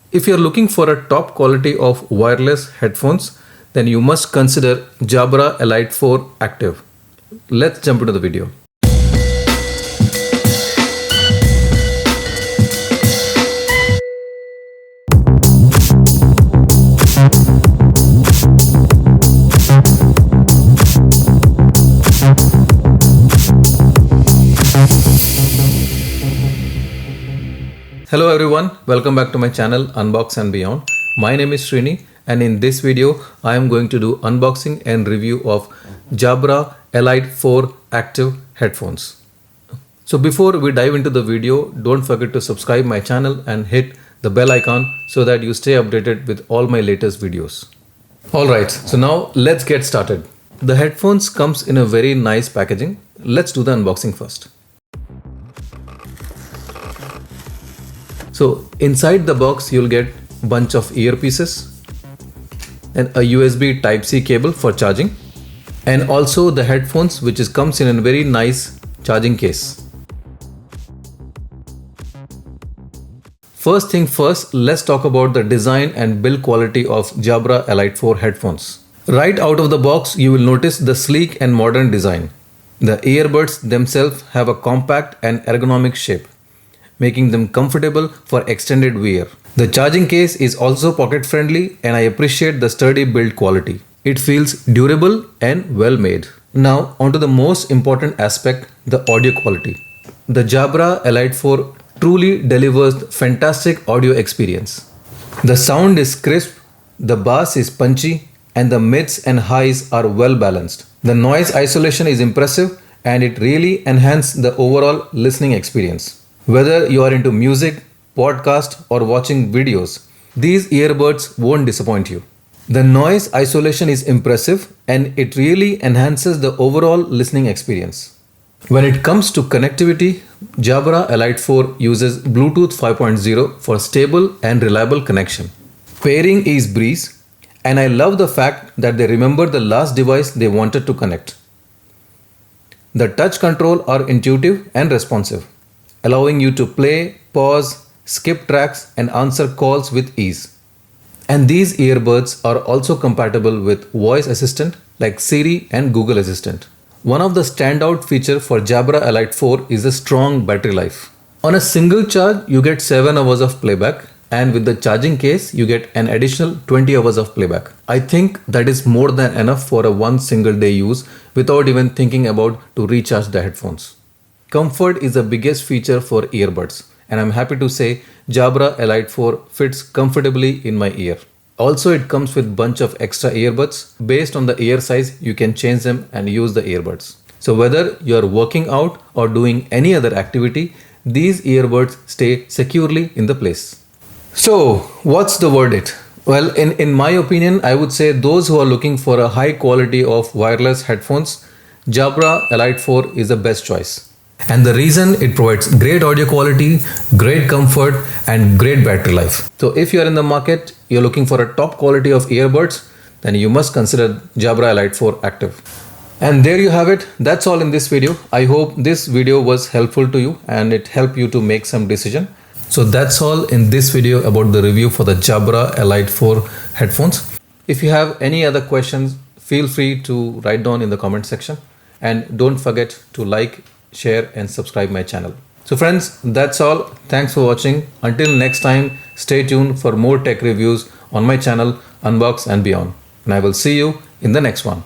If you're looking for a top quality of wireless headphones, then you must consider Jabra Elite 4 Active. Let's jump into the video. Hello everyone, welcome back to my channel Unbox and Beyond. My name is Srini and in this video I am going to do unboxing and review of Jabra Elite 4 Active headphones. So before we dive into the video, don't forget to subscribe my channel and hit the bell icon so that you stay updated with all my latest videos. Alright, so now let's get started. The headphones comes in a very nice packaging. Let's do the unboxing first. So inside the box you'll get a bunch of earpieces and a USB Type-C cable for charging, and also the headphones which comes in a very nice charging case. First thing first, let's talk about the design and build quality of Jabra Elite 4 headphones. Right out of the box you will notice the sleek and modern design. The earbuds themselves have a compact and ergonomic shape, making them comfortable for extended wear. The charging case is also pocket friendly and I appreciate the sturdy build quality. It feels durable and well made. Now onto the most important aspect, the audio quality. The Jabra Elite 4 truly delivers fantastic audio experience. The sound is crisp, the bass is punchy, and the mids and highs are well balanced. The noise isolation is impressive and it really enhances the overall listening experience. Whether you are into music, podcast or watching videos, these earbuds won't disappoint you. The noise isolation is impressive and it really enhances the overall listening experience. When it comes to connectivity, Jabra Elite 4 uses Bluetooth 5.0 for stable and reliable connection. Pairing is breeze and I love the fact that they remember the last device they wanted to connect. The touch control are intuitive and responsive, allowing you to play, pause, skip tracks and answer calls with ease. And these earbuds are also compatible with voice assistant like Siri and Google Assistant. One of the standout features for Jabra Elite 4 is the strong battery life. On a single charge, you get 7 hours of playback, and with the charging case, you get an additional 20 hours of playback. I think that is more than enough for a one single day use without even thinking about to recharge the headphones. Comfort is the biggest feature for earbuds, and I'm happy to say Jabra Elite 4 fits comfortably in my ear. Also, it comes with bunch of extra earbuds. Based on the ear size, you can change them and use the earbuds. So whether you're working out or doing any other activity, these earbuds stay securely in the place. So what's the verdict? Well, in my opinion, I would say those who are looking for a high quality of wireless headphones, Jabra Elite 4 is the best choice. And the reason, it provides great audio quality, great comfort and great battery life. So if you are in the market, you're looking for a top quality of earbuds, then you must consider Jabra Elite 4 Active. And there you have it. That's all in this video. I hope this video was helpful to you and it helped you to make some decision. So that's all in this video about the review for the Jabra Elite 4 headphones. If you have any other questions, feel free to write down in the comment section. And don't forget to like, share and subscribe my channel. So friends, that's all. Thanks for watching. Until next time, stay tuned for more tech reviews on my channel Unbox and Beyond. And I will see you in the next one.